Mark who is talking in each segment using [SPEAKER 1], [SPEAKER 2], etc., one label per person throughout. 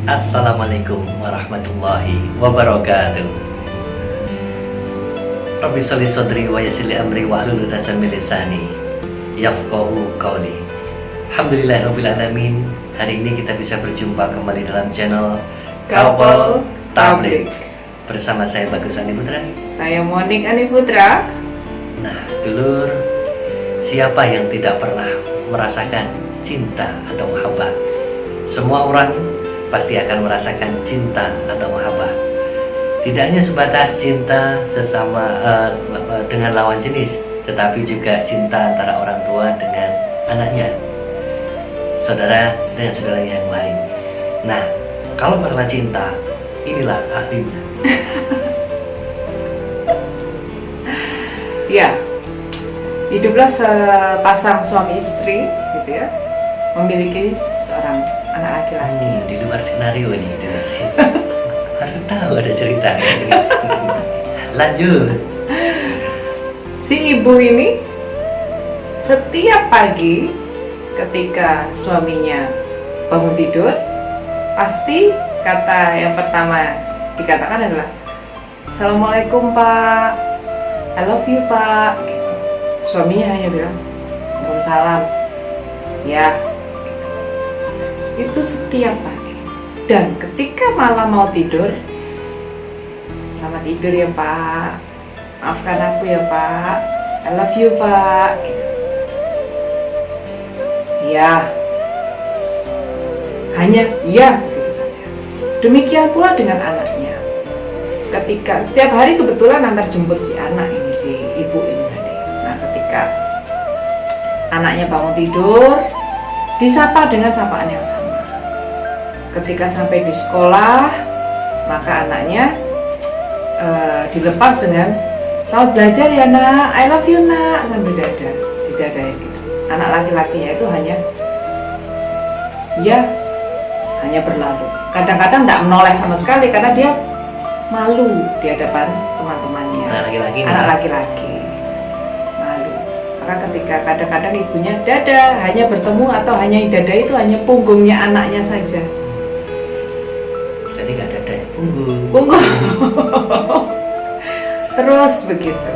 [SPEAKER 1] Assalamualaikum warahmatullahi wabarakatuh. Rabbi sholli shodri wa yassir li amri wahlul 'uqdatam min lisani yafqahu qawli. Alhamdulillahirabbil alamin. Hari ini kita bisa berjumpa kembali dalam channel
[SPEAKER 2] Couple Tablik
[SPEAKER 1] bersama saya Bagus Ani Putra.
[SPEAKER 2] Saya Monik Ani Putra.
[SPEAKER 1] Nah, dulur, siapa yang tidak pernah merasakan cinta atau mahabbah? Semua orang pasti akan merasakan cinta atau mahabbah. Tidak hanya sebatas cinta sesama dengan lawan jenis, tetapi juga cinta antara orang tua dengan anaknya, saudara dengan saudaranya yang lain. Nah, kalau masalah cinta, inilah ahlinya.
[SPEAKER 2] Ya, hiduplah sepasang suami istri, gitu ya, memiliki seorang anak laki-laki.
[SPEAKER 1] Di luar skenario ini, baru tahu ada cerita. Lanjut.
[SPEAKER 2] Si ibu ini setiap pagi ketika suaminya bangun tidur, pasti kata yang pertama dikatakan adalah Assalamualaikum Pak, I love you Pak, gitu. Suaminya hanya bilang Waalaikumsalam. Ya, itu setiap pagi. Dan ketika malam mau tidur, selamat tidur ya Pak, maafkan aku ya Pak, I love you Pak, gitu. Ya, hanya ya, gitu saja. Demikian pula dengan anaknya. Ketika setiap hari kebetulan antar jemput si anak ini, si ibu ini tadi. Nah, ketika anaknya bangun tidur, disapa dengan sapaan yang sama. Ketika sampai di sekolah, maka anaknya dilepas dengan selamat belajar ya nak, I love you nak, sambil didadain gitu. Anak laki-lakinya itu hanya berlalu. Kadang-kadang tidak menoleh sama sekali karena dia malu di hadapan teman-temannya. Anak laki-laki malu. Maka ketika kadang-kadang ibunya dada, hanya bertemu atau hanya dada itu hanya punggungnya anaknya saja.
[SPEAKER 1] Jadi nggak ada punggung.
[SPEAKER 2] Terus begitu.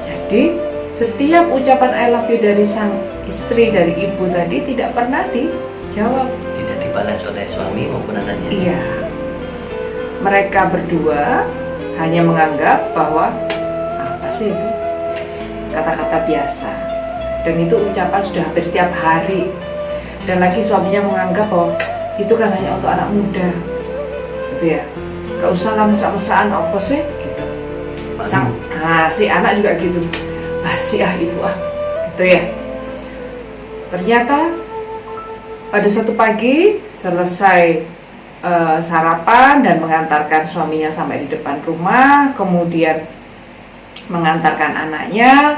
[SPEAKER 2] Jadi setiap ucapan I love you dari sang istri, dari ibu tadi tidak pernah dijawab,
[SPEAKER 1] Tidak dibalas oleh suami maupun anaknya.
[SPEAKER 2] iya. Mereka berdua hanya menganggap bahwa apa sih itu kata-kata biasa, dan itu ucapan sudah hampir tiap hari. Dan lagi suaminya menganggap bahwa itu kan hanya untuk anak muda, gitu ya, gak usah lah mesra-mesraan apa sih gitu. Si anak juga gitu, basi ibu gitu ya. Ternyata pada suatu pagi selesai sarapan dan mengantarkan suaminya sampai di depan rumah, kemudian mengantarkan anaknya,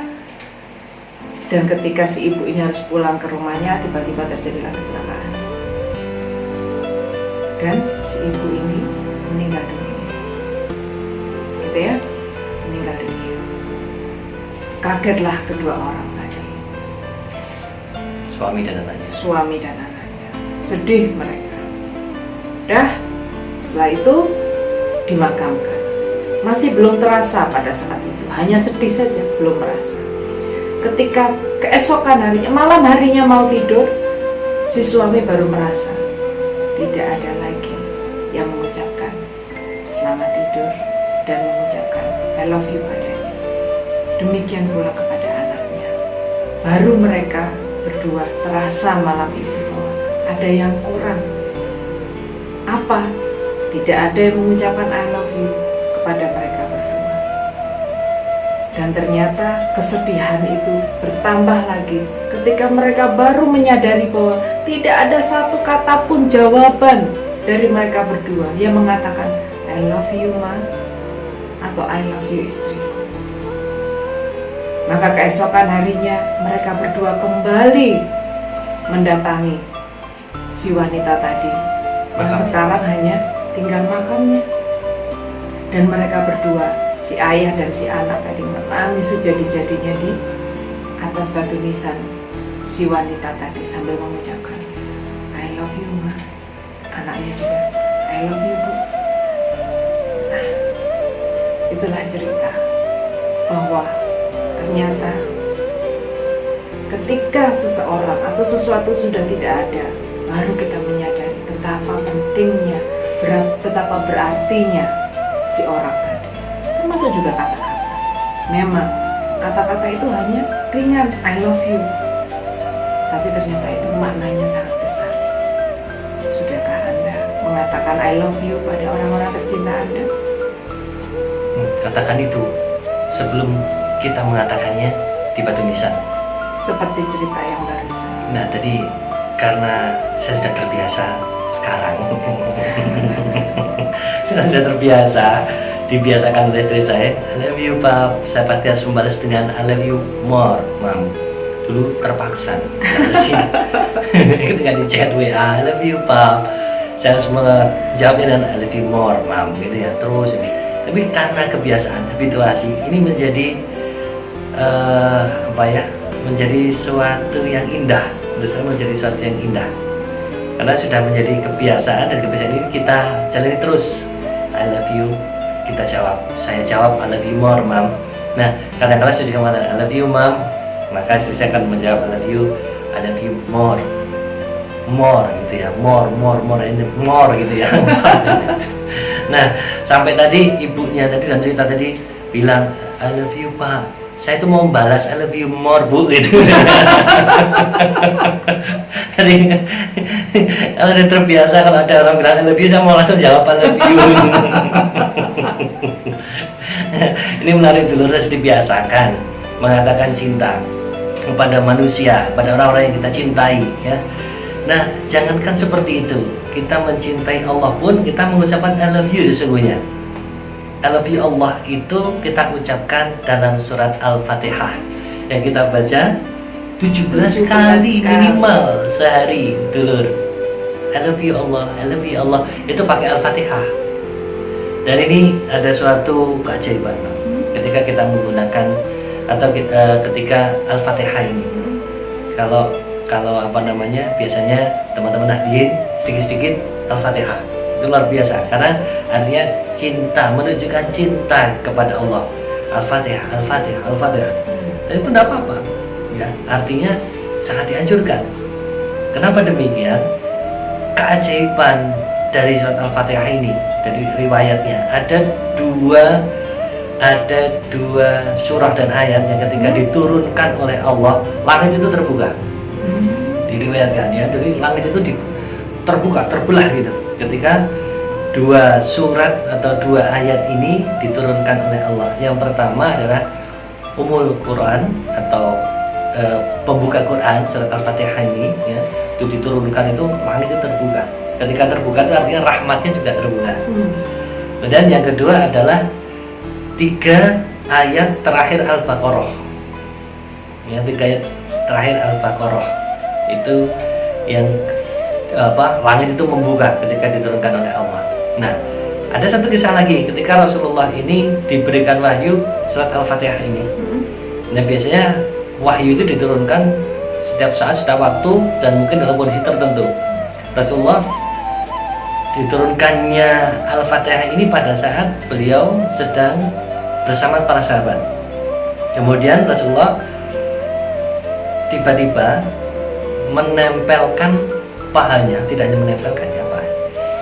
[SPEAKER 2] dan ketika si ibu ini harus pulang ke rumahnya, tiba-tiba terjadilah kecelakaan dan si ibu ini meninggal dunia, gitu ya, meninggal dunia. Kagetlah kedua orang tadi,
[SPEAKER 1] Suami dan anaknya. Sedih
[SPEAKER 2] mereka. Setelah itu dimakamkan. Masih belum terasa pada saat itu, hanya sedih saja, belum merasa. Ketika keesokan harinya, malam harinya mau tidur, si suami baru merasa tidak ada lagi yang mengucapkan selamat tidur dan mengucapkan I love you padanya. Demikian pula kepada anaknya. Baru mereka berdua terasa malam itu bahwa ada yang kurang. Apa? Tidak ada yang mengucapkan I love you kepada mereka berdua. Dan ternyata kesedihan itu bertambah lagi ketika mereka baru menyadari bahwa tidak ada satu kata pun jawaban dari mereka berdua yang mengatakan I love you ma atau I love you istriku. Maka keesokan harinya mereka berdua kembali mendatangi si wanita tadi yang sekarang hanya tinggal makamnya. Dan mereka berdua, si ayah dan si anak tadi, menangis sejadi-jadinya di atas batu nisan si wanita tadi sambil mengucapkan I love you ma, anaknya juga I love you Bu. Nah, itulah cerita bahwa ternyata ketika seseorang atau sesuatu sudah tidak ada, baru kita menyadari betapa pentingnya, betapa berartinya si orang tadi. Termasuk juga kata-kata. Memang kata-kata itu hanya ringan, I love you, tapi ternyata itu maknanya sangat besar. Sudahkah Anda mengatakan I love you pada orang-orang tercinta Anda?
[SPEAKER 1] Katakan itu sebelum kita mengatakannya di batu nisan.
[SPEAKER 2] Seperti cerita yang barusan.
[SPEAKER 1] Nah, tadi karena saya sudah terbiasa sekarang sudah terbiasa, dibiasakan oleh istri saya, I love you Pap, saya pasti harus membalas dengan I love you more Mam. Dulu terpaksa balasin ketika di chat WA, I love you Pap, saya harus menjawabnya dengan I love you more Mam, gitu ya, terus ini. Tapi karena kebiasaan, habituasi, ini menjadi menjadi suatu yang indah. Menurut saya menjadi suatu yang indah karena sudah menjadi kebiasaan, dan kebiasaan ini kita jalani terus. I love you, kita jawab, saya jawab I love you more Mam. Nah, kadang-kadang saya juga mengatakan I love you Mam, maka istri saya akan menjawab I love you more gitu ya, more and more gitu ya. Nah, sampai tadi ibunya tadi dan cerita tadi bilang I love you Pak, saya itu mau membalas I love you more Bu gitu. Jadi kalau udah terbiasa, kalau ada orang bilang I love you, saya mau langsung jawab I love you. Ini menarik dulu, harus dibiasakan mengatakan cinta kepada manusia, pada orang-orang yang kita cintai ya. Nah, jangankan seperti itu, kita mencintai Allah pun kita mengucapkan I love you sesungguhnya. I love you Allah itu kita ucapkan dalam surat Al-Fatihah yang kita baca 17 kali minimal sehari, dulur. I love you Allah, I love you Allah, itu pakai Al-Fatihah. Dan ini ada suatu keajaiban ketika kita menggunakan atau ketika Al-Fatihah ini. Kalau biasanya teman-teman hadirin sedikit-sedikit Al-Fatihah. Itu luar biasa karena artinya cinta, menunjukkan cinta kepada Allah. Al-Fatihah. Dan itu tidak apa-apa ya, artinya sangat dianjurkan. Kenapa demikian? Keajaiban dari surat Al-Fatihah ini, dari riwayatnya ada dua surah dan ayat yang ketika diturunkan oleh Allah, langit itu terbuka. Diriwayatkan ya, jadi langit itu terbuka, terbelah gitu ketika dua surat atau dua ayat ini diturunkan oleh Allah. Yang pertama adalah Ummul Quran atau pembuka Quran, surat Al-Fatihah ini ya, itu diturunkan, itu langit itu terbuka. Ketika terbuka itu artinya rahmatnya juga terbuka. Dan yang kedua adalah 3 ayat terakhir Al-Baqarah ya, 3 ayat terakhir Al-Baqarah itu yang langit itu membuka ketika diturunkan oleh Allah. Nah, ada satu kisah lagi ketika Rasulullah ini diberikan wahyu surat Al-Fatihah ini. Nah, biasanya wahyu itu diturunkan setiap saat, setiap waktu, dan mungkin dalam kondisi tertentu. Rasulullah diturunkannya Al-Fatihah ini pada saat beliau sedang bersama para sahabat. Kemudian Rasulullah tiba-tiba menempelkan pahanya, tidak hanya menempelkan ya Pak,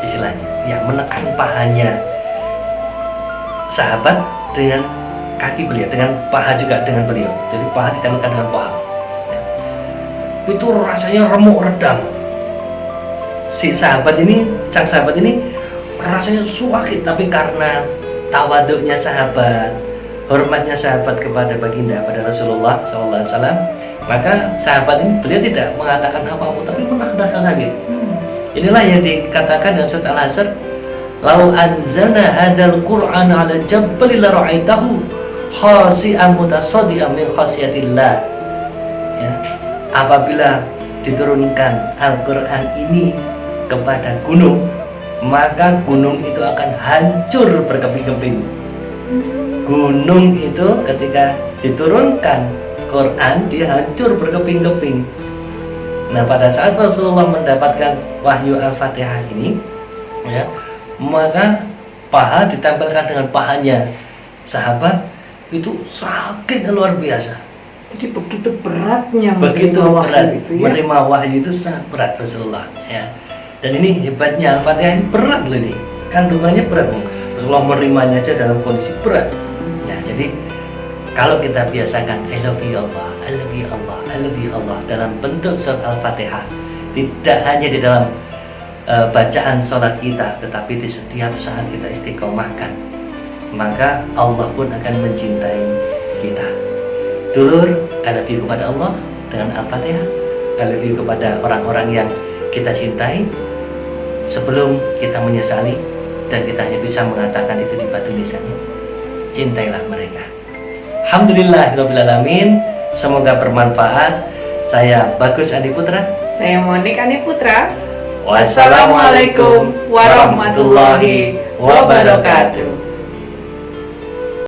[SPEAKER 1] istilahnya ya, menekan pahanya sahabat dengan kaki beliau, dengan paha juga dengan beliau. Jadi paha ditempelkan dengan paha ya. Itu rasanya remuk redam. Sang sahabat ini rasanya sakit, tapi karena tawaduknya sahabat, hormatnya sahabat kepada baginda, pada Rasulullah SAW, maka sahabat ini beliau tidak mengatakan apa-apa, tapi menahan rasa sakit. Inilah yang dikatakan dalam surat Al-Hasr, "Lau anzalna hadzal Qur'ana 'ala jabalin la ra'aitahu khashi'an mutasaddian min khasyatillah." Ya, apabila diturunkan Al-Qur'an ini kepada gunung, maka gunung itu akan hancur berkeping-keping. Gunung itu ketika diturunkan Quran, dia hancur berkeping-keping. Nah, pada saat Rasulullah mendapatkan wahyu Al-Fatihah ini, ya, maka paha ditempelkan dengan pahanya sahabat itu sakit luar biasa.
[SPEAKER 2] Jadi begitu beratnya
[SPEAKER 1] Begitu
[SPEAKER 2] menerima
[SPEAKER 1] berat
[SPEAKER 2] wahyu itu ya.
[SPEAKER 1] menerima wahyu itu sangat berat Rasulullah, ya. Dan ini hebatnya Al-Fatihah ini berat loh ini. Kandungannya berat. Rasulullah menerimanya aja dalam kondisi berat. Nah, jadi kalau kita biasakan I love you Allah, I love you Allah, I love you Allah dalam bentuk surat Al-Fatihah, tidak hanya di dalam bacaan sholat kita, tetapi di setiap saat kita istiqomahkan, maka Allah pun akan mencintai kita. Dulur, I love you kepada Allah dengan Al-Fatihah, I love you kepada orang-orang yang kita cintai. Sebelum kita menyesali dan kita hanya bisa mengatakan itu di batu nisannya, cintailah mereka. Alhamdulillahirrabbilalamin. Semoga bermanfaat. Saya Bagus Andi Putra.
[SPEAKER 2] Saya Monik Andi Putra.
[SPEAKER 1] Wassalamualaikum warahmatullahi wabarakatuh.